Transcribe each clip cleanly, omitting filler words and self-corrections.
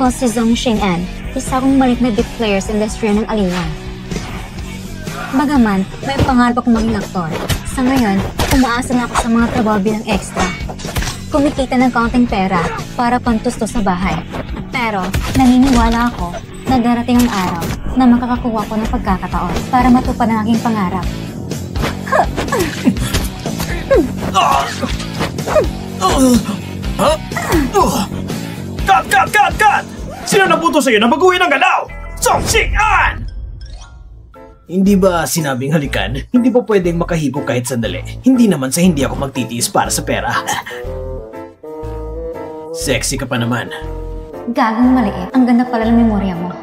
Ako si Zhong Xing'an, isa akong malit na big player sa industriya ng aliwan. Bagaman, may pangarap akong maging aktor. Sa ngayon, umaasa na ako sa mga trabaho bilang extra. Kumikita ng kaunting pera para pantusto sa bahay. Pero, naniniwala ako na darating ang araw na makakakuha ko ng pagkakataon para matupad ang aking pangarap. Cut! Sino nabuto sa'yo na mag-uwi ng galaw? Zhong Xing'an! Hindi ba sinabing halikan? Hindi ba pwedeng makahipok kahit sandali? Hindi naman sa hindi ako magtitiis para sa pera. Sexy ka pa naman. Gagong maliit. Ang ganda pala ng memorya mo.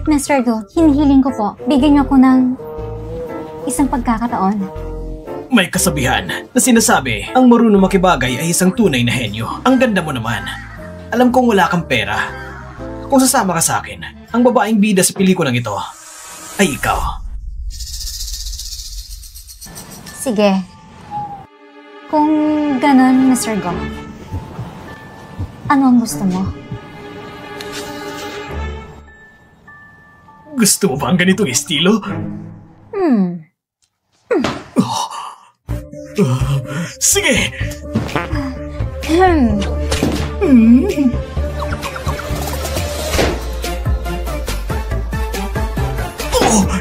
Mr. Go, hinihiling ko po, bigyan niyo ako ng isang pagkakataon. May kasabihan na sinasabi, ang marunong makibagay ay isang tunay na henyo. Ang ganda mo naman. Alam kong wala kang pera. Kung sasama ka sa akin, ang babaeng bida sa pelikulang ito ay ikaw. Sige. Kung ganon, Mr. Go, ano ang gusto mo? Gusto mo ba ang ganitong estilo? Sige!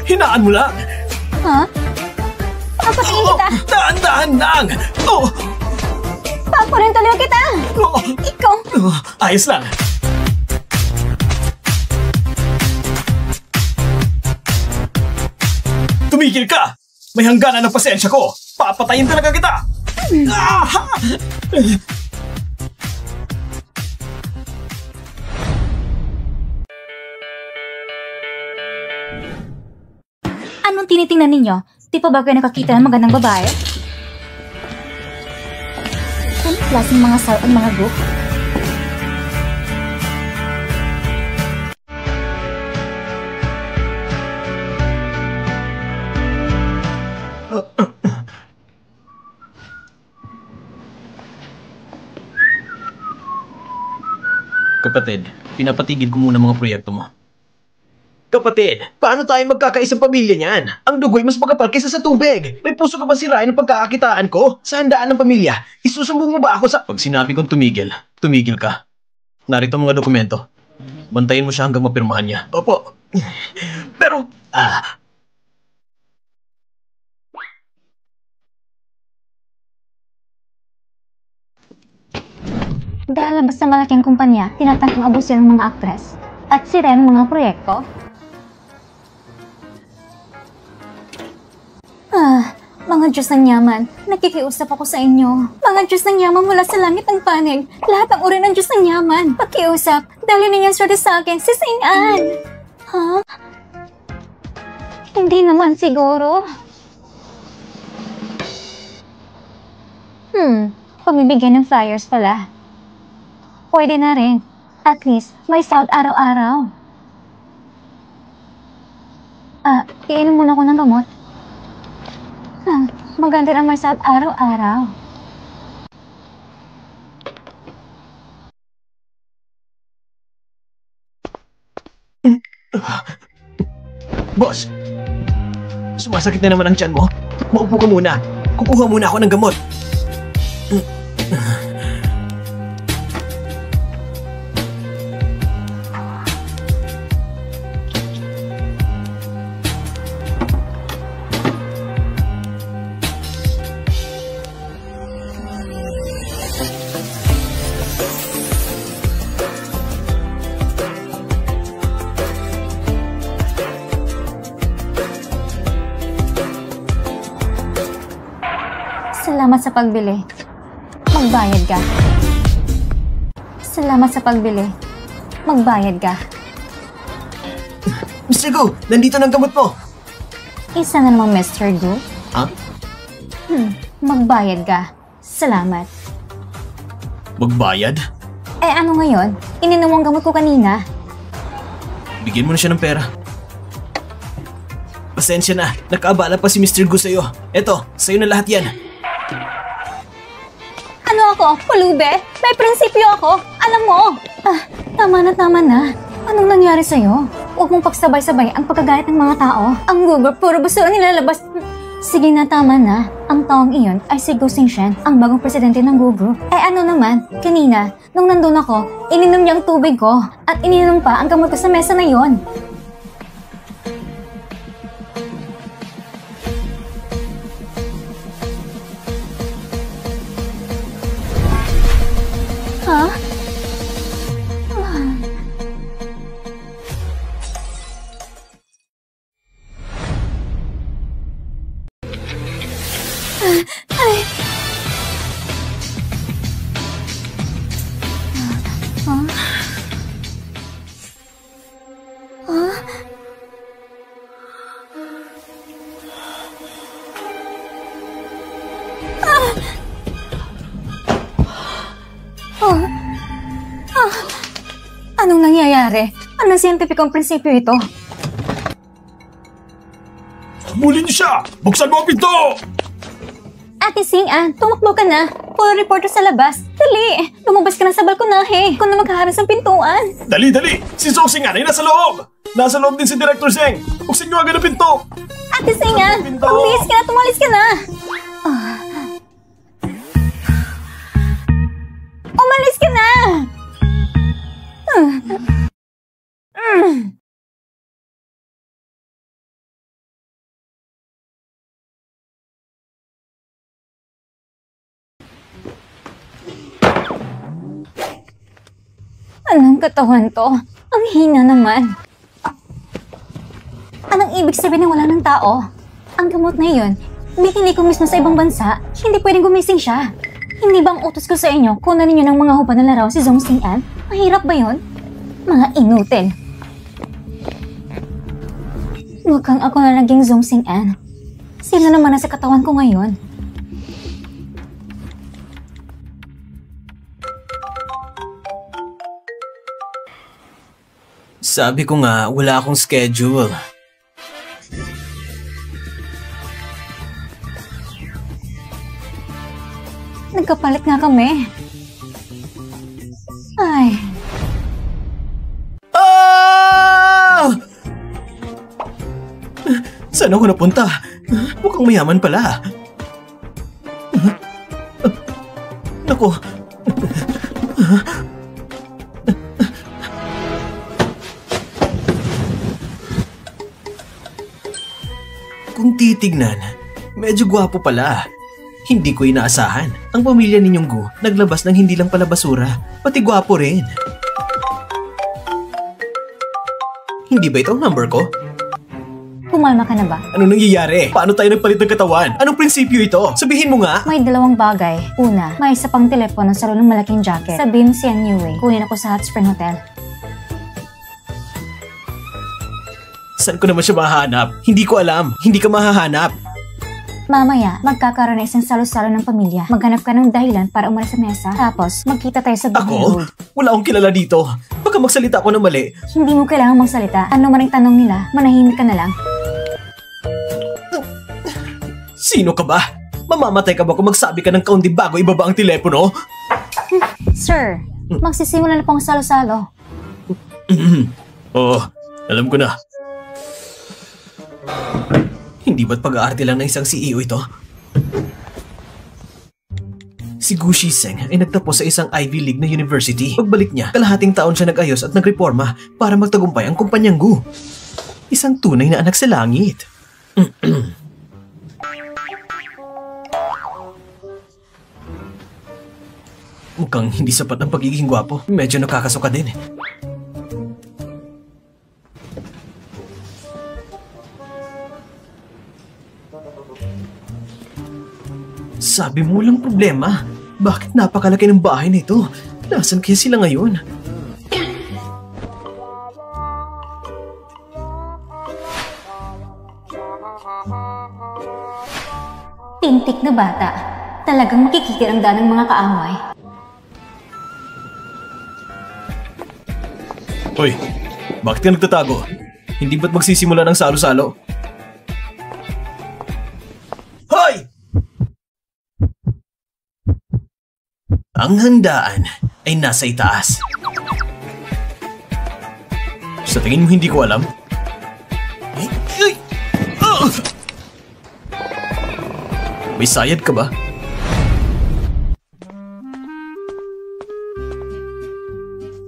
Hinaan mo lang! Ha? Papatingin kita! Daan-daan lang! Paparentaliw kita! Ikaw! Ayos lang! Tumigil ka! May hangganan ng pasensya ko! Papatayin talaga kita! Anong tinitingnan ninyo? Di pa ba kayo nakakita ng magandang babae? Anong klaseng mga sal ang mga group? Kapatid, pinapatigil ko muna mga proyekto mo. Kapatid, paano tayo magkakaisang pamilya niyan? Ang dugo'y mas makapal kaysa sa tubig. May puso ka ba sirain ng pagkakakitaan ko? Sa handaan ng pamilya, isusumbong mo ba ako sa... Pag sinabi kong tumigil, tumigil ka. Narito ang mga dokumento. Bantayin mo siya hanggang mapirmahan niya. Opo. Pero... Dahil labas sa malaking kumpanya, tinatangkang abusin ng mga aktres at sira ng mga proyekto. Mga Diyos ng yaman, nakikiusap ako sa inyo. Mga Diyos ng yaman mula sa langit ng panig, lahat ng uri ng Diyos ng yaman. Pakiusap, dahil ninyo sorry sa akin, si Xing'an. Ha? Hindi naman siguro. Pamibigyan ng flyers pala. Pwede na rin. At least, may sahod araw-araw. Iinom muna ako ng gamot. Maganda na may sahod araw-araw. Boss! Sumasakit na naman ang tiyan mo. Maupo ka muna. Kukuha muna ako ng gamot. Salamat sa pagbili. Magbayad ka. Salamat sa pagbili. Magbayad ka. Mr. Go, nandito ng gamot mo. Isa na namang Mr. Go. Ha? Magbayad ka. Salamat. Magbayad? Ano ngayon? Ininom mo ang gamot ko kanina. Bigyan mo na siya ng pera. Pasensya na, nakaabala pa si Mr. Go sa'yo. Eto, sa'yo na lahat yan. Ano ako? Pulube? May prinsipyo ako. Alam mo. Tama na. Anong nangyari sa'yo? Huwag mong pagsabay-sabay ang pagkagalit ng mga tao. Ang Google, puro basura nilalabas. Sige na, tama na. Ang taong iyon ay si Gu Xingchen, ang bagong presidente ng Google. Ano naman, kanina, nung nandun ako, ininom niya ang tubig ko at ininom pa ang gamot ko sa mesa na yon. Ha? Anong nangyayari? Anong siyentipikong prinsipyo ito? Habulin niyo siya! Buksan mo ang pinto! Ate Xing-an, tumakbo ka na. Puro reporter sa labas. Dali! Lumabas ka na sa balkonahe. Kung na maghaharas ang pintuan. Dali, dali! Si Zhou Xing'an ay nasa loob! Nasa loob din si Director Zheng! Buksan niyo agad ang pinto! Ate Xing-an, Pinto! umalis ka na, tumalis ka na! Umalis ka na! Anong katawan to? Ang hina naman. Anong ibig sabihin ng wala ng tao? Ang gamot na yun, binili ko mismo sa ibang bansa, hindi pwedeng gumising siya. Hindi bang utos ko sa inyo kunan ninyo ng mga hupa na laraw si Zhou Xing'an? Mahirap ba yun? Mga inutil. Mukhang ako na naging Zhou Xing'an. Sino naman nasa katawan ko ngayon? Sabi ko nga, wala akong schedule. Nagkapalit nga kami. Ay. Ah! Saan ako napunta? Mukhang mayaman pala. Naku. Kung titignan, medyo gwapo pala. Hindi ko inaasahan. Ang pamilya ninyong Gu naglabas ng hindi lang pala basura, pati gwapo rin. Hindi ba ito ang number ko? Kumalma ka na ba? Ano nangyayari? Paano tayo nagpalit ng katawan? Anong prinsipyo ito? Sabihin mo nga! May dalawang bagay. Una, may isa pang telepono sa loob ng malaking jacket. Sabihin mo si Yue. Kunin ako sa Hot Spring Hotel. Saan ko naman siya mahahanap? Hindi ko alam. Hindi ka mahahanap. Mamaya, magkakaroon na isang salo-salo ng pamilya. Maghanap ka ng dahilan para umalis sa mesa. Tapos, magkita tayo sa Big Ako? Road. Wala akong kilala dito. Baka magsalita ako ng mali. Hindi mo kailangang magsalita. Ano man ang tanong nila, manahimik ka na lang. Sino ka ba? Mamamatay ka ba kung magsabi ka ng kaunti bago ibaba ang telepono? Sir, magsisimula na pong salo-salo. Oo, alam ko na. Hindi ba't pag-aarte lang ng isang CEO ito? Si Gu Shizheng ay nagtapos sa isang Ivy League na university. Pagbalik niya, kalahating taon siya nag-ayos at nagreforma para magtagumpay ang kumpanyang Gu. Isang tunay na anak sa langit. Mukhang hindi sapat ang pagiging gwapo. Medyo nakakasuka din. Sabi mo lang problema. Bakit napakalaki ng bahay na ito? Nasaan kaya sila ngayon? Pintik na bata. Talagang makikikiramdam ng mga kaaway. Hoy, bakit ka nagtatago? Hindi ba't magsisimula ng salo-salo? Hoy! Ang handaan ay nasa itaas. Sa tingin mo hindi ko alam? Ay! Ay! Ah! May sayad ka ba?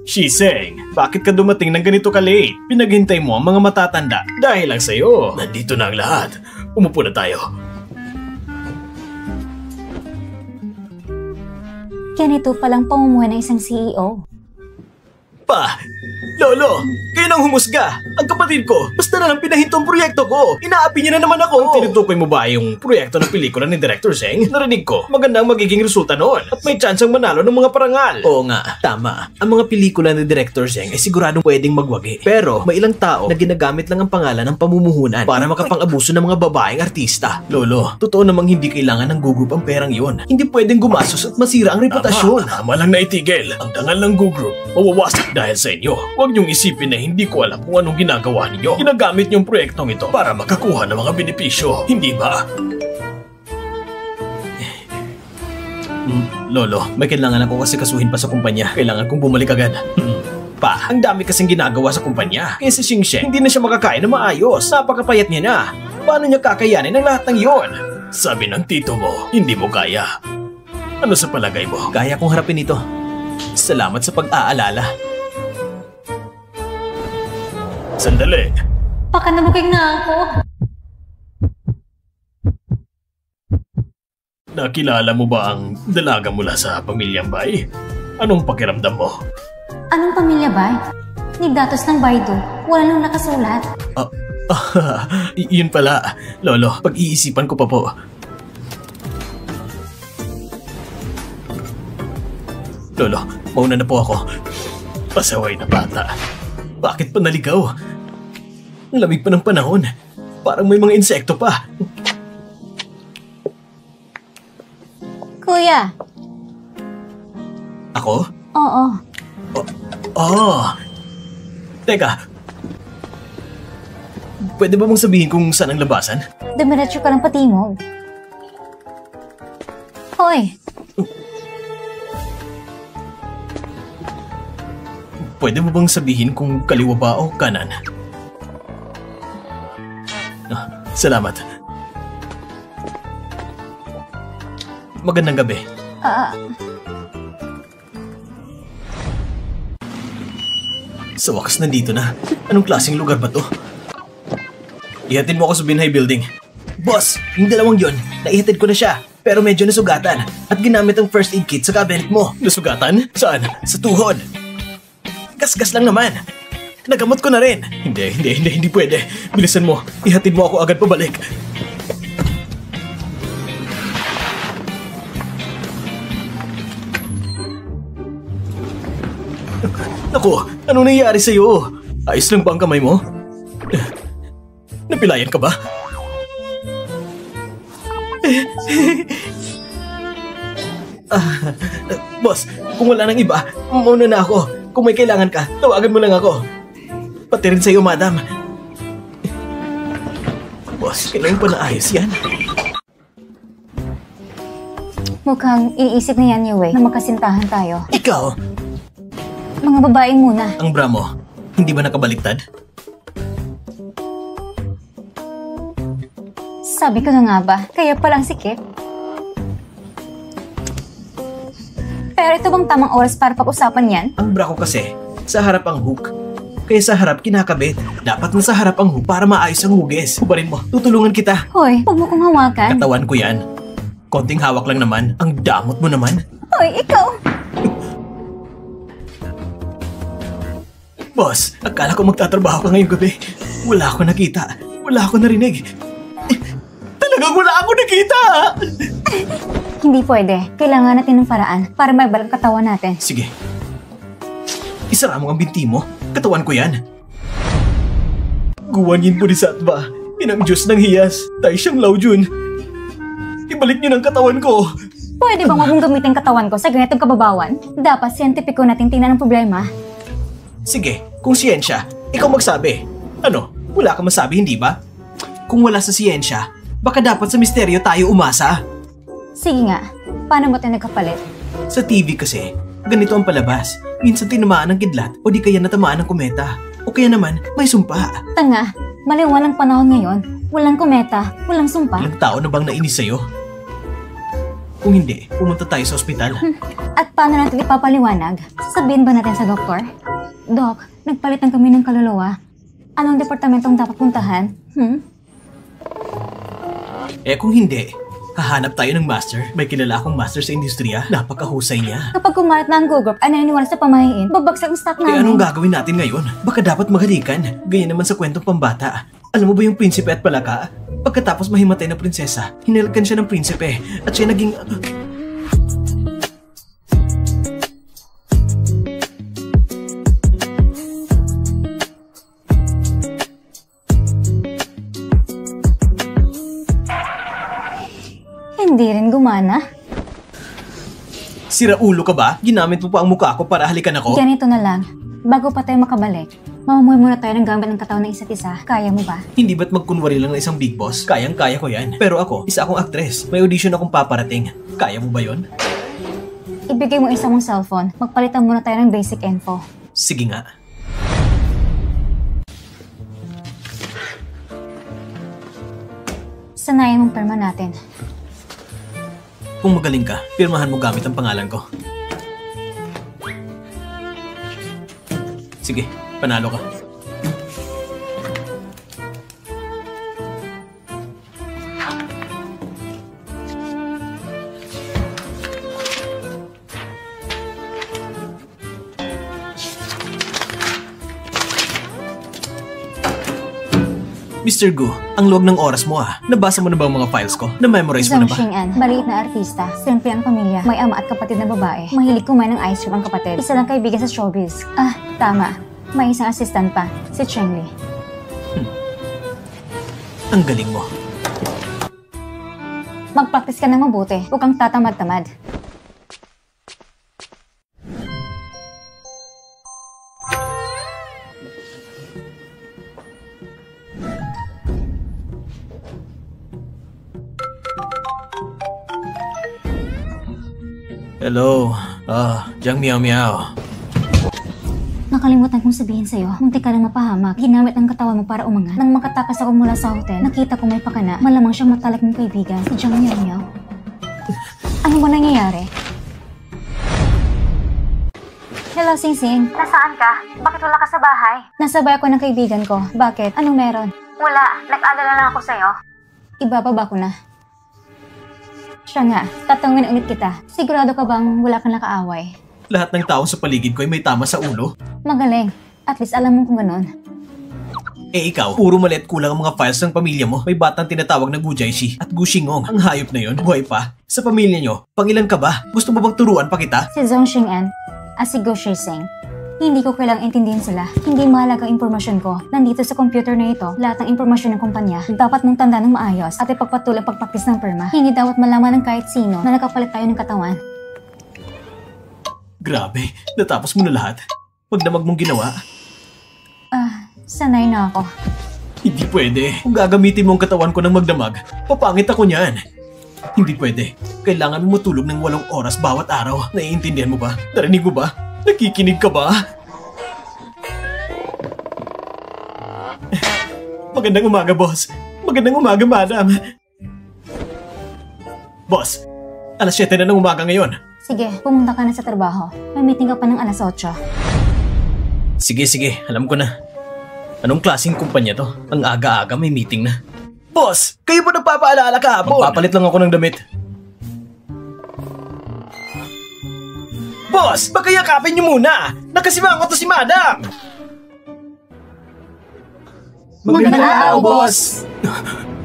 Shiseng, bakit ka dumating ng ganito ka-late? Pinaghintay mo ang mga matatanda dahil lang sa'yo. Nandito na ang lahat. Umupo na tayo. Ganito palang pamumuhay ng isang CEO. Pa! Lolo! Kayo nang humusga! Ang kapatid ko, basta na lang pinahinto ang proyekto ko! Inaapi niya na naman ako! Tinutukoy mo ba yung proyekto ng pelikula ni Director Zeng? Narinig ko, maganda ang magiging resulta noon at may chance ang manalo ng mga parangal! Oo nga, tama. Ang mga pelikula ni Director Zeng ay siguradong pwedeng magwagi. Pero may ilang tao na ginagamit lang ang pangalan ng pamumuhunan para makapang-abuso ng mga babaeng artista. Lolo, totoo namang hindi kailangan ng gugroup ang perang yon. Hindi pwedeng gumastos at masira ang reputasyon. Tama lang na itigil. Ang dangal ng Go Group, mawawasak dahil sa inyo. Huwag niyong isipin na hindi ko alam kung anong ginagawa ninyo. Ginagamit niyong proyektong ito para makakuha ng mga benepisyo, hindi ba? Lolo, may kailangan ako kasi kasuhin pa sa kumpanya. Kailangan kong bumalik agad. Pa, ang dami kasing ginagawa sa kumpanya. Kaya si Xingsheng, hindi na siya makakain na maayos. Napakapayat niya na. Paano niya kakayanin ang lahat ng yon? Sabi ng tito mo, hindi mo kaya. Ano sa palagay mo? Kaya kong harapin ito. Salamat sa pag-aalala. Sandali. Baka namugay na ako. Nakilala mo ba ang dalaga mula sa pamilyang Bai? Anong pakiramdam mo? Anong pamilya ba? Ni datos ng Baidu. Wala nang nakasulat. Yun pala. Lolo, pag-iisipan ko pa po. Lolo, mauna na po ako. Pasaway na bata. Bakit pa naligaw? Ang lamig pa ng panahon. Parang may mga insekto pa. Kuya. Ako? Oo. Teka. Pwede ba mong sabihin kung saan ang labasan? Dumiretso ka ng patingog. Hoy. Pwede mo bang sabihin kung kaliwa ba o kanan? Salamat. Magandang gabi. Sa wakas nandito na. Anong klaseng lugar ba to? Ihatid mo ako sa Binhay Building. Boss, yung dalawang yon, naihatid ko na siya. Pero medyo nasugatan at ginamit ang first aid kit sa cabinet mo. Nasugatan? Saan? Sa tuhod. Gas-gas lang naman. Nagamot ko na rin. Hindi pwede. Bilisan mo. Ihatid mo ako agad pabalik. Naku, ano nangyayari sa'yo? Ayos lang ba ang kamay mo? Napilayan ka ba? Boss, kung wala nang iba, mauna na ako. Kung may kailangan ka, tawagan mo lang ako. Pati rin sa'yo, madam. Boss, kailangan pa naayos yan. Mukhang iniisip na yan, Yue, na magkasintahan tayo. Ikaw, Mga babae muna. ang bra mo, hindi ba nakabaliktad? Sabi ko na nga ba, kaya palang sikip. Pero ito bang tamang oras para pag-usapan yan? Ang bra ko kasi, sa harap ang hook. Kaya sa harap kinakabit. Dapat na sa harap ang hook para maayos ang hugis. Hubarin mo, tutulungan kita. Hoy, huwag mo kong hawakan. Katawan ko yan. Konting hawak lang naman. Ang damot mo naman. Hoy, ikaw! Boss, akala ko magtatrabaho ka ngayong gabi. Wala ako nakita. Wala ako narinig. Talagang wala ako nakita! Hindi pwede. Kailangan natin ng paraan para maibalik ang katawan natin. Sige. Isara mo ang binti mo. Katawan ko yan. Guwanyin Bodhisattva. Inang Diyos ng hiyas. Tayo siyang Laojun. Ibalik niyo ng katawan ko. Pwede bang wag mong gamitin katawan ko sa ganitong kababawan? Dapat siyentipiko natin tingnan ang problema. Sige, kung siyensya, ikaw magsabi. Ano, wala ka masabi, hindi ba? Kung wala sa siyensya, baka dapat sa misteryo tayo umasa. Sige nga, paano mo tayo nagkapalit? Sa TV kasi, ganito ang palabas. Minsan tinamaan ng kidlat o di kaya natamaan ng kometa. O kaya naman may sumpa. Tanga, maliwanag panahon ngayon. Walang kometa, walang sumpa. Ilang tao na bang nainis sa'yo? Kung hindi, pumunta tayo sa ospital. At paano natin ipapaliwanag? Sasabihin ba natin sa doktor? Dok, nagpalitan kami ng kaluluwa. Anong departamentong dapat puntahan? Eh kung hindi, hahanap tayo ng master. May kilala akong master sa industriya. Napakahusay niya. Kapag kumalat na ang Google at naniniwala sa pamahiin, babagsak ang stock Eh namin. anong gagawin natin ngayon? Baka dapat magalikan. Ganyan naman sa kwentong pambata. Alam mo ba yung prinsipe at palaka? Pagkatapos mahimatay na prinsesa, hinalikan siya ng prinsipe at siya naging... Hindi rin gumana. Sira ulo ka ba? Ginamit mo pa ang mukha ko para halikan ako? Ganito na lang. Bago pa tayo makabalik, mamamuhay muna tayo ng gamit ng katawan ng isa't isa. Kaya mo ba? Hindi ba't magkunwari lang na isang big boss? Kayang-kaya ko yan. Pero ako, isa akong actress. May audition akong paparating. Kaya mo ba yon? Ibigay mo isa mong cellphone. Magpalitan muna tayo ng basic info. Sige nga. Sanayin mong perma natin. Kung magaling ka, pirmahan mo gamit ang pangalan ko. Sige, panalo ka. Mr. Gu, ang luwag ng oras mo ah. Nabasa mo na ba ang mga files ko? Na-memorize mo na Zhang ba? Xing'an, maliit na artista, simple ang pamilya, may ama at kapatid na babae. Mahilig kumain ng ice cream ang kapatid. Isa lang kaibigan sa showbiz. Ah, tama. May isang assistant pa, si Cheng Li. Ang galing mo. Mag-practice ka ng mabuti, huwag kang tatamad-tamad. Hello. Jiang Miao Miao. Nakalimutan kong sabihin sa'yo, munti ka nang mapahamak. Ginamit ang katawan mo para umangat. Nang makatakas ako mula sa hotel, nakita ko may pakana. Malamang siyang matalik mong kaibigan, si Jiang Miao Miao. Ano ba nangyayari? Hello, Sing Sing. Nasaan ka? Bakit wala ka sa bahay? Nasabay ako ng kaibigan ko. Bakit? Anong meron? Wala. Nag-alala lang ako sa'yo. Ibababa ko na. Siya nga, tatanungin ulit kita. Sigurado ka bang wala kang nakaaway? Lahat ng tao sa paligid ko ay may tama sa ulo. Magaling. At least alam mo kung ganun. Eh ikaw, puro mali at kulang ang mga files ng pamilya mo. May batang tinatawag na Gu Jiaxi at Gu Xingong. Ang hayop na yon, buhay pa. Sa pamilya nyo, pangilan ka ba? Gusto mo bang turuan pa kita? Si Zhang Xing'an at si Gu Shixing. Hindi ko kailangang intindihin sila. Hindi mahalaga ang impormasyon ko. Nandito sa computer na ito, lahat ng impormasyon ng kumpanya. Dapat mong tandaan ng maayos at ipagpatuloy ang pagpraktis ng perma. Hindi dapat malaman ng kahit sino na nakapalit tayo ng katawan. Grabe, natapos mo na lahat. Magdamag mong ginawa. Sanay na ako. Hindi pwede. Kung gagamitin mo ang katawan ko ng magdamag, papangit ako niyan. Hindi pwede. Kailangan mo matulog ng 8 oras bawat araw. Naiintindihan mo ba? Narinig mo ba? Nakikinig ka ba? Magandang umaga, boss. Magandang umaga, madam. Boss, alas 7 na ng umaga ngayon. Sige, pumunta ka na sa trabaho. May meeting ka pa ng alas 8. Sige. Alam ko na. Anong klaseng kumpanya to? Ang aga-aga may meeting na. Boss, kayo ba nagpapaalala kahapon? Magpapalit lang ako ng damit. Boss, baka yakapin niyo muna! Nakasimangot to si madam! Magandang araw, boss!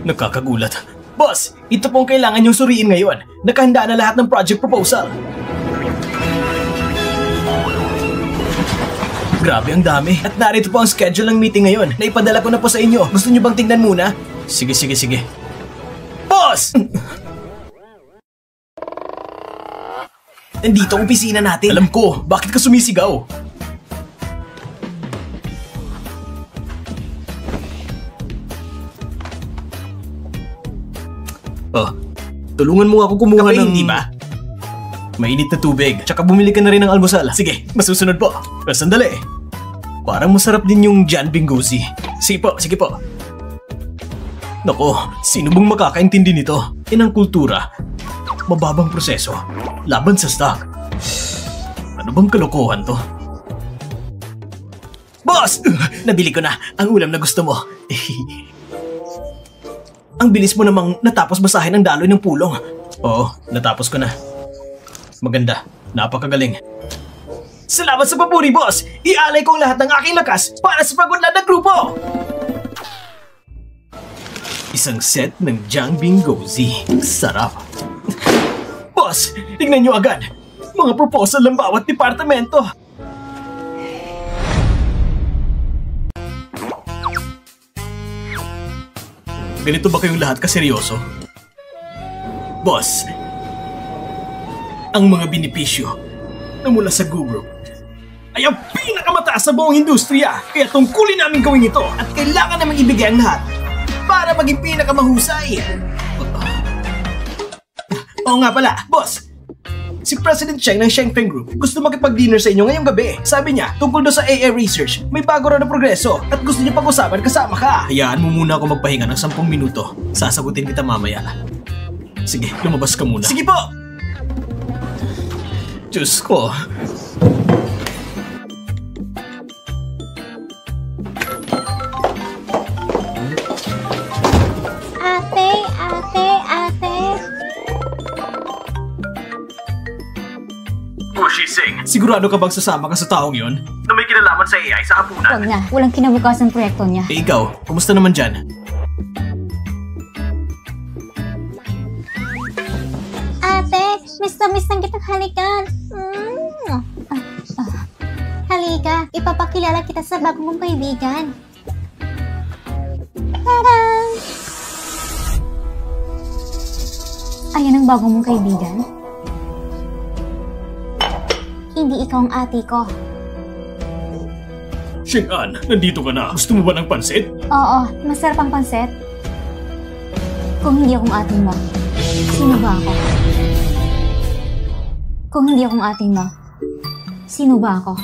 Nakakagulat. Boss, ito po ang kailangan niyong suriin ngayon. Nakahanda na lahat ng project proposal. Grabe ang dami. At narito po ang schedule ng meeting ngayon. Naipadala ko na po sa inyo. Gusto niyo bang tingnan muna? Sige. Boss! Nandito ang opisina natin. Alam ko. Bakit ka sumisigaw? Tulungan mo ako kumuha ng... hindi ba? Mainit na tubig. Tsaka bumili ka na rin ng almusal. Sige, masusunod po. Pero sandali. Parang masarap din yung John Bingozi. Sige po, sige po. Nako, sino bang makakaintindi nito? Inang kultura. Mababang proseso. Laban sa stock. Ano bang kalokohan to? Boss! Nabili ko na ang ulam na gusto mo. Ang bilis mo namang natapos basahin ang daloy ng pulong. Oo, natapos ko na. Maganda. Napakagaling. Salamat sa papuri, boss! Ialay ko ang lahat ng aking lakas para sa pagunlad ng grupo! Isang set ng John Bingozi. Sarap. Boss, tingnan nyo agad. Mga proposal ng bawat departamento. Ganito ba kayong lahat kaseryoso? Boss, ang mga benepisyo na mula sa Go Group ay ang pinakamataas sa buong industriya. Kaya tungkulin namin gawin ito at kailangan namin ibigay ang lahat para maging pinakamahusay. Oo nga pala, boss. Si President Cheng ng Shengfeng Group gusto makipag-dinner sa inyo ngayong gabi. Sabi niya, tungkol doon sa AI research, may bago raw na progreso at gusto niya pag-usapan kasama ka. Hayaan mo muna ako magpahinga ng 10 minuto. Sasagutin kita mamaya. Sige, lumabas ka muna. Sige po! Diyos ko. Ate. Sing, sigurado ka bang sasama ka sa taong yon na may kinalaman sa AI sa hapunan? Huwag na, walang kinabukas ang proyekto niya. Eh ikaw, kumusta naman dyan? Ate, miss na kitang halikan. Halika, ipapakilala kita sa bagong mong kaibigan. Tadam! Ayan ang bagong mong kaibigan. Hindi ikaw ang ate ko. Xing-an, nandito ka na. Gusto mo ba ng pansit? Oo, masarap ang pansit. Kung hindi akong ate mo, sino ba ako? Kung hindi akong ate mo, sino ba ako?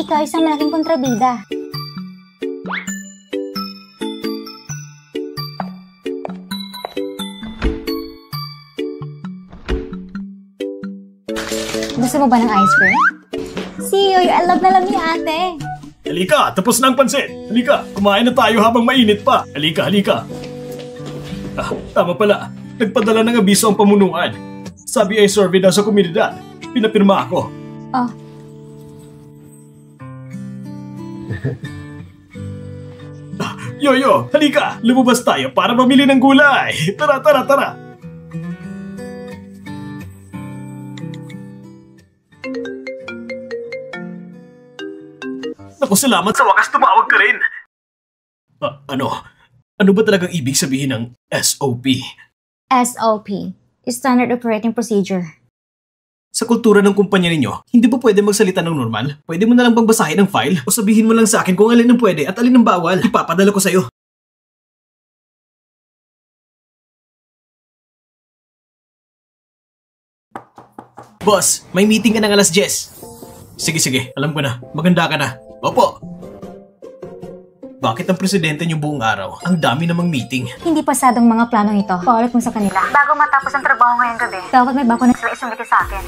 Ikaw isang malaking kontrabida. Gusto mo ba ng ice cream? See you, I love na love ni ate. Halika, tapos na ang pansit. Halika, kumain na tayo habang mainit pa. Halika. Ah, tama pala. Nagpadala ng abiso ang pamunuan. Sabi ay survey daw sa komunidad. Pinapirma ako. Oh. Yoyo, halika. Lumabas tayo para mamili ng gulay. Tara. Naku, salamat sa wakas tumawag ka rin. Ano ba talagang ibig sabihin ng SOP? SOP, Standard Operating Procedure. Sa kultura ng kumpanya ninyo, hindi ba pwede magsalita ng normal? Pwede mo na lang bang basahin ang file? O sabihin mo lang sa akin kung alin ang pwede at alin ang bawal? Ipapadala ko sa'yo. Boss, may meeting ka ng alas 10. Sige, alam ko na. Maganda ka na. Opo. Bakit ang presidente niyo buong araw? Ang dami namang meeting. Hindi pasadong mga planong ito. Paulit mo sa kanila. Bago matapos ang trabaho ngayong gabi, dapat may bago na sila isumiti sa akin.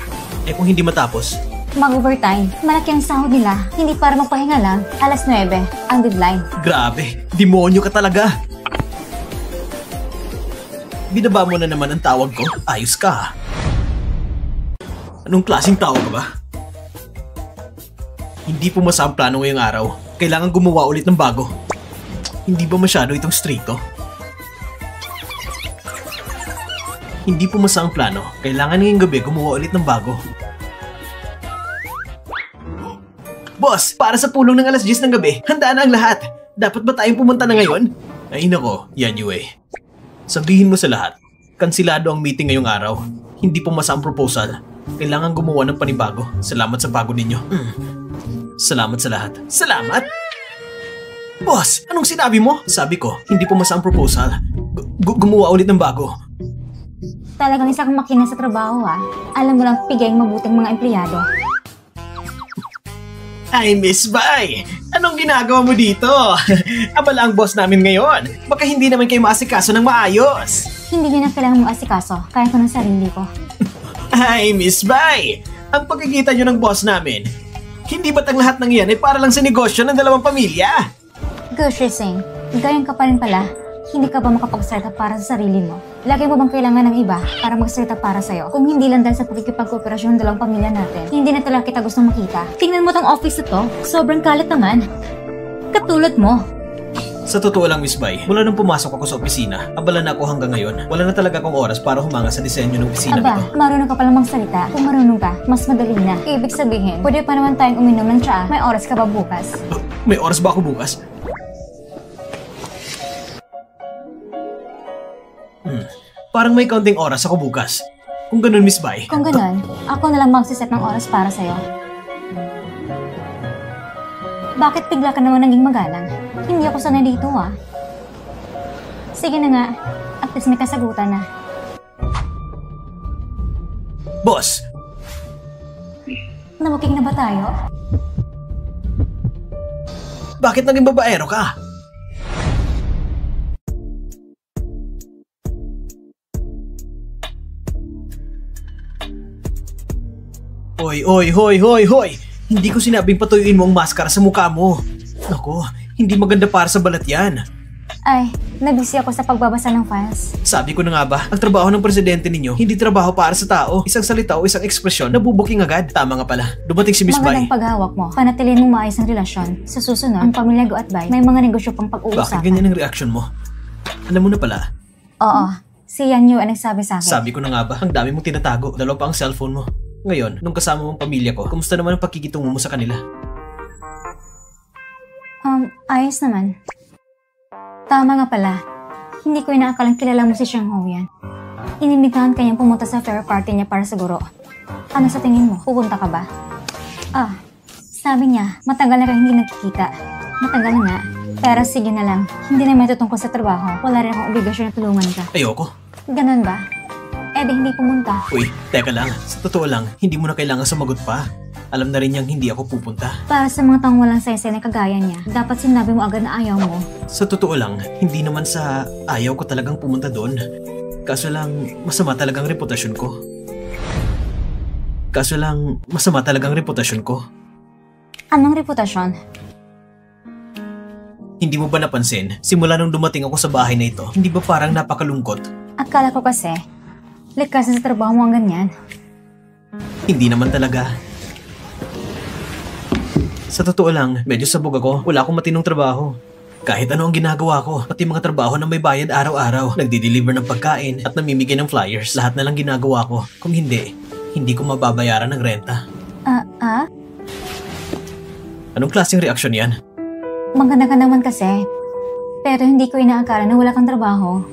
Eh kung hindi matapos? Mag-overtime. Malaki ang sahod nila. Hindi para magpahinga lang. Alas 9, ang deadline. Grabe, demonyo ka talaga. Binaba mo na naman ang tawag ko. Ayos ka. Anong klaseng tawag ka ba? Hindi pumasa ang plano ngayong araw. Kailangan gumawa ulit ng bago. Hindi ba masyado itong stricto? Hindi pumasa ang plano. Kailangan ngayong gabi gumawa ulit ng bago. Boss, para sa pulong ng alas 10 ng gabi, handa na ang lahat. Dapat ba tayong pumunta na ngayon? Ay nako, yan Yue. Sabihin mo sa lahat, kansilado ang meeting ngayong araw. Hindi pumasa ang proposal. Kailangan gumawa ng panibago. Salamat sa bago ninyo. Salamat sa lahat. Salamat? Boss, anong sinabi mo? Sabi ko, hindi pumasa ang proposal. Gumawa ulit ng bago. Talagang isa kang makina sa trabaho Alam mo lang pigay mabuting mga empleyado. Ay, Miss Bai! Anong ginagawa mo dito? Abala ang boss namin ngayon. Baka hindi naman kayo maasikaso ng maayos. Hindi niyo na kailangan mo asikaso. Kaya ko ng sarili ko. Ay, Miss Bai! Ang pagkikita nyo ng boss namin, hindi ba't ang lahat ng yan ay para lang sa negosyo ng dalawang pamilya? Gushi Singh, gayon ka pa rin pala. Hindi ka ba makapagsalita para sa sarili mo? Lagi mo bang kailangan ng iba para magsalita para sa'yo? Kung hindi lang dahil sa pagkikipag-kooperasyon ng dalawang pamilya natin, hindi na talaga kita gustong makita. Tingnan mo tong office na to, sobrang kalat naman. Katulad mo. Sa totoo lang, Miss Bai, mula nung pumasok ako sa opisina, abala na ako hanggang ngayon. Wala na talaga akong oras para humanga sa disenyo ng opisina Aba, nito. marunong ka palang magsalita. Kung marunong ka, mas madali na. Ibig sabihin, pwede pa naman tayong uminom ng tsaa. May oras ka ba bukas? May oras ba ako bukas? Parang may kaunting oras ako bukas. Kung ganun, Miss Bai. Kung ganun, ako na lang magsiset ng oras para sa'yo. Bakit bigla ka naman naging magalang? Hindi ako sanay dito ah. Sige na nga, at least may kasagutan na. Boss! Nabuking na ba tayo? Bakit naging babaero ka? Hoy! Hindi ko sinabing patuyuin mo ang maskara sa mukha mo. Nako, hindi maganda para sa balat yan. Ay, nabisi ako sa pagbabasa ng files. Sabi ko na nga ba, ang trabaho ng presidente ninyo, hindi trabaho para sa tao. Isang salita o isang ekspresyon, nabubuking agad. Tama nga pala, dumating si Miss Bai. Magandang paghawak mo. Panatilin mong maayos ang relasyon. Sa susunod, ang pamilya Go at Bai, may mga negosyo pang Bakit pag-uusapan. ganyan ang reaction mo? Alam mo na pala, Oo, si Yan Yu ang nagsabi sa akin. sabi ko na nga ba, ang dami mong tinatago. Dalawa pa ang cellphone mo. Ngayon, nung kasama mong pamilya ko, kumusta naman ang pagkikitungo mo sa kanila? Ayos naman. Tama nga pala. Hindi ko inaakalang kilala mo si Xiang Hou yan. Inimbitahan kanyang pumunta sa fair party niya para siguro. Ano sa tingin mo? Pupunta ka ba? Sabi niya, matagal na kayo hindi nagkikita. Matagal na nga. Pero sige na lang. Hindi na may tutungkol sa trabaho. Wala rin akong obligasyon na tulungan ka. Ayoko. Ganun ba? Eh di hindi pumunta. Uy, teka lang. Sa totoo lang, hindi mo na kailangan sumagot pa. Alam na rin niyang hindi ako pupunta. Para sa mga taong walang saysay na kagaya niya, dapat sinabi mo agad na ayaw mo. Sa totoo lang, hindi naman sa ayaw ko talagang pumunta doon. Kaso lang, masama talagang reputasyon ko. Anong reputasyon? Hindi mo ba napansin? Simula nung dumating ako sa bahay na ito, hindi ba parang napakalungkot? Akala ko kasi, likas sa trabaho mo ang ganyan. Hindi naman talaga. Sa totoo lang, medyo sabog ako. Wala akong matinong trabaho. Kahit ano ang ginagawa ko, pati mga trabaho na may bayad araw-araw, nagdi-deliver ng pagkain at namimigay ng flyers, lahat na lang ginagawa ko. Kung hindi ko mababayaran ng renta. Anong klaseng reaksyon yan? Maganda ka naman kasi, pero hindi ko inaakala na wala kang trabaho.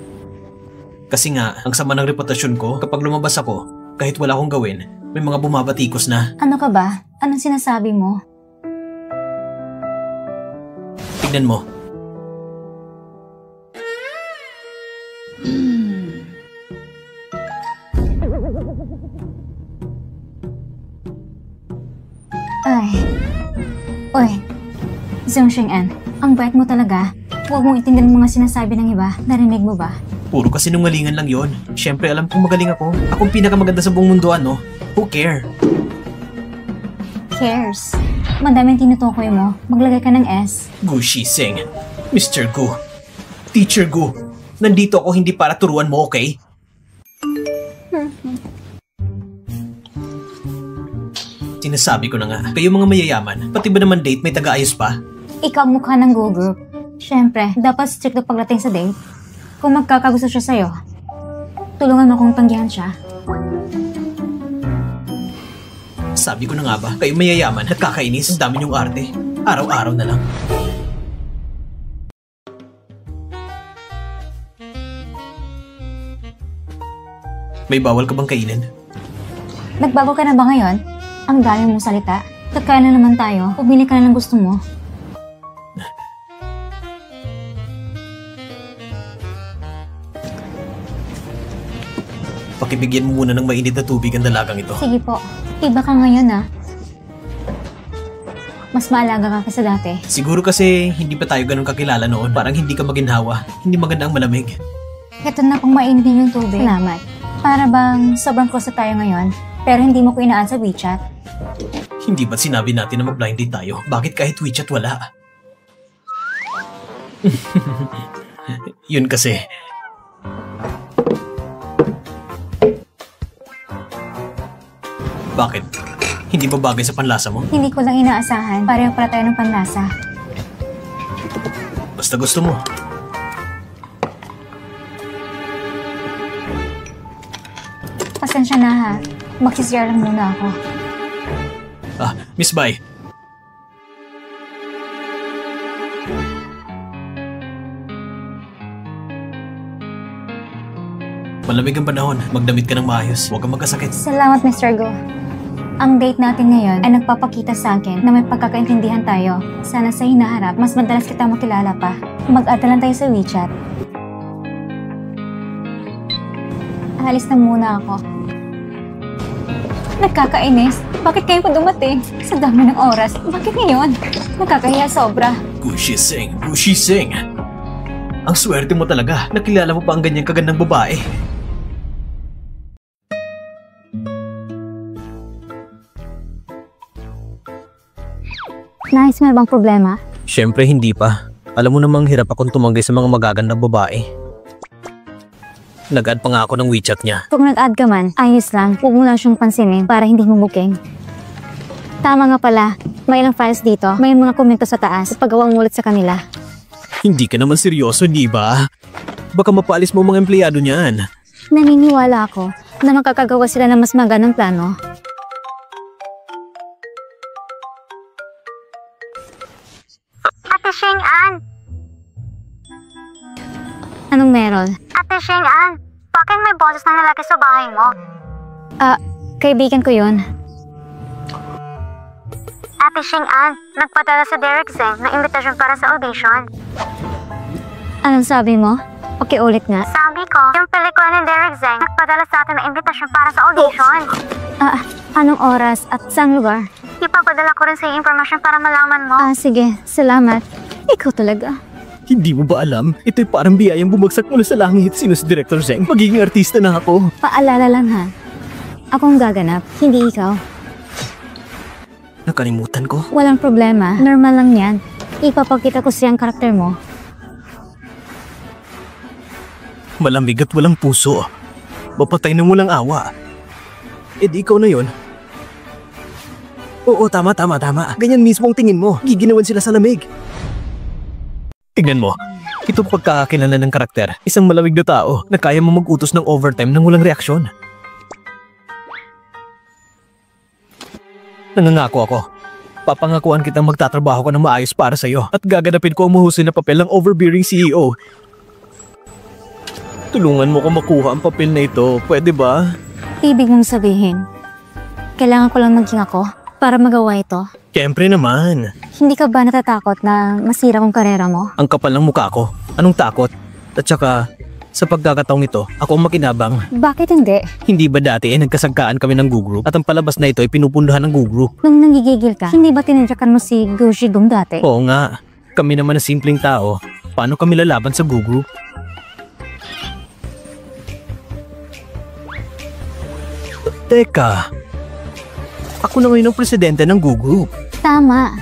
Kasi nga, ang sama ng reputasyon ko, kapag lumabas ako, kahit wala akong gawin, may mga bumabatikos na. Ano ka ba? Anong sinasabi mo? Tignan mo. Ay. Uy, Zhong Xing'an, ang bait mo talaga. Huwag mong itindihan ang mga sinasabi ng iba. Narinig mo ba? Puro kasi nungalingan lang yon. Siyempre alam kong magaling ako. Akong pinakamaganda sa buong mundo, ano? Who care? Cares. Madaming tinutukoy mo. Maglagay ka ng S. Gu Shiseng. Mr. Gu. Teacher Gu. Nandito ako hindi para turuan mo, okay? Sinasabi ko na nga, kayo mga mayayaman, pati ba naman date may taga-ayos pa? Ikaw ang mukha ng Go Group. Siyempre, dapat strict pagdating sa date. Kung magkakagusto siya sa'yo, tulungan mo kong tanggihan siya. Sabi ko na nga ba, kayo mayayaman, nakakainis, ang dami niyong arte. Araw-araw na lang. May bawal ka bang kainin? Nagbago ka na ba ngayon? Ang dami mong salita. Kakain na naman tayo. Pumili ka na ng gusto mo. Pakibigyan mo muna ng mainit na tubig ang dalagang ito. Sige po. Iba ka ngayon ah. Mas maalaga ka sa dati. Siguro kasi hindi pa tayo ganun kakilala noon. Parang hindi ka maginhawa. Hindi maganda ang malamig. Ito na pong mainit yung tubig. Salamat. Para bang sobrang close na tayo ngayon, pero hindi mo ko inaan sa WeChat? Hindi ba't sinabi natin na mag-blind date tayo? Bakit kahit WeChat wala? Yun kasi. Bakit? Hindi ba bagay sa panlasa mo? Hindi ko lang inaasahan. Pareho pala tayo ng panlasa. Basta gusto mo. Pasensya na ha. Magsisiyar lang muna ako. Miss Bai. Malamig ang panahon. Magdamit ka ng maayos. Huwag kang magkasakit. Salamat, Mr. Go. Ang date natin ngayon ay nagpapakita sa akin na may pagkakaintindihan tayo. Sana sa hinaharap, mas madalas kita makilala pa. Mag-add na lang tayo sa WeChat. Alis na muna ako. Nagkakainis. Bakit kayo pa dumating? Sa dami ng oras. Bakit ngayon? Nakakahiya sobra. Gushi Sing. Gushi Sing. Ang swerte mo talaga. Nakilala mo pa ang ganyang kagandang babae. Nais mo bang problema? Siyempre hindi pa. Alam mo namang hirap akong tumanggi sa mga magagandang babae. Nag-add pa nga ako ng WeChat niya. Kung nag-add ka man, ayos lang. Huwag mo lang siyang pansinin para hindi mo booking. Tama nga pala. May ilang files dito. May mga komento sa taas. Paggawa mo ulit sa kanila. Hindi ka naman seryoso, di ba? Baka mapaalis mo mga empleyado niyan. Naniniwala ako na makakagawa sila ng mas magandang plano. Ate Sheng-an! Anong meron? Ate Sheng-an! Bakit may boses na lalaki sa bahay mo? Kaibigan ko yun. Ate Sheng-an, nagpadala sa Derek Zeng ng imbitasyon para sa audition. Anong sabi mo? Pakiulit nga. Sabi ko, yung pelikula ni Derek Zeng nagpadala sa atin ng imbitasyon para sa audition. Anong oras at saang lugar? Ipapadala ko rin sa iyo impormasyon para malaman mo. Sige. Salamat. Ikaw talaga. Hindi mo ba alam? Ito'y parang biyayang bumagsak mula sa langit. Sino si Director Zeng? Magiging artista na ako. Paalala lang ha. Akong gaganap, hindi ikaw. Nakalimutan ko. Walang problema. Normal lang yan. Ipapakita ko siyang karakter mo. Malamig at walang puso. Mapatay na walang awa. Eh di ikaw na yun. Oo, tama. Ganyan mismo ang tingin mo. Giginawan sila sa lamig. Tignan mo. Ito pagkakakilala ng karakter. Isang malamig na tao na kaya mo mag-utos ng overtime nang walang reaksyon. Nangangako ako. Papangakuan kitang magtatrabaho ko ng maayos para sa'yo at gaganapin ko ang mahusay na papel ng overbearing CEO. Tulungan mo ko makuha ang papel na ito. Pwede ba? Ibig mong sabihin, kailangan ko lang maging ako para magawa ito. Siyempre naman. Hindi ka ba natatakot na masira kong karera mo? Ang kapal ng mukha ko. Anong takot? At saka, sa pagkakataong ito, ako ang makinabang. Bakit hindi? Hindi ba dati nagkasangkaan kami ng Gugroup at ang palabas na ito ay pinupundahan ng Gugroup? Nung nanggigigil ka, hindi ba tinadyakan mo si Gushigong dati? Oo nga. Kami naman na simpleng tao. Paano kami lalaban sa Gugroup? Teka. Ako na ngayon ang presidente ng Gugroup. Tama.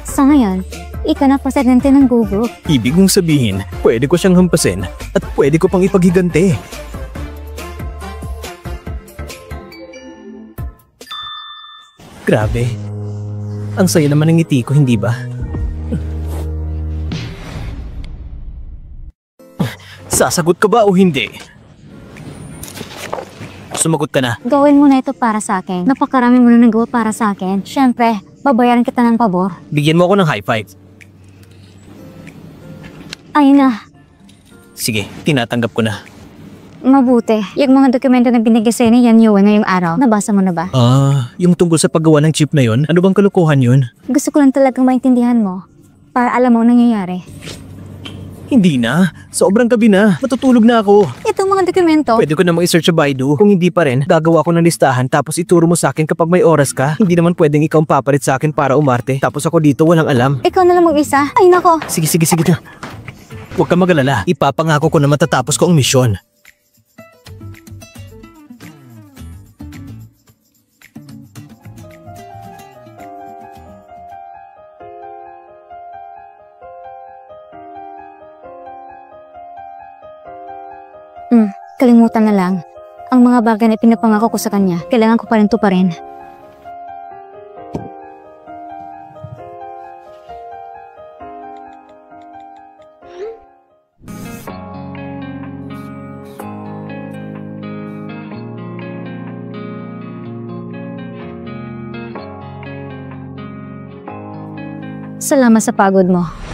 Sa ngayon, ikaw na presidente ng Gugroup. Ibig mong sabihin, pwede ko siyang hampasin at pwede ko pang ipaghiganti. Grabe. Ang saya naman ng ngiti ko, hindi ba? Sasagot ka ba o hindi? Sumagot ka na. Gawin mo na ito para sa akin. Napakarami mo na nagawa para sa akin. Siyempre, babayaran kita ng pabor. Bigyan mo ako ng high five. Ayun na. Sige, tinatanggap ko na. Mabuti. Yung mga dokumento na binigay sa'yo ni Yan Yue ngayong araw, nabasa mo na ba? Yung tungkol sa paggawa ng chip na yon, ano bang kalukuhan yun? Gusto ko lang talagang maintindihan mo para alam mo ang nangyayari. Hindi na. Sobrang gabi na. Matutulog na ako. Itong mga dokumento, Pwede ko namang i-search sa Baidu. Kung hindi pa rin, gagawa ko ng listahan tapos ituro mo sa akin kapag may oras ka. Hindi naman pwedeng ikaw ang papalit sa akin para umarte. Tapos ako dito walang alam. ikaw na lang mag-isa. Ay nako, Sige na. Huwag ka mag-alala. Ipapangako ko na matatapos ko ang misyon. kalimutan na lang. Ang mga bagay na pinapangako ko sa kanya, kailangan ko pa rin tuparin. Salamat sa pagod mo.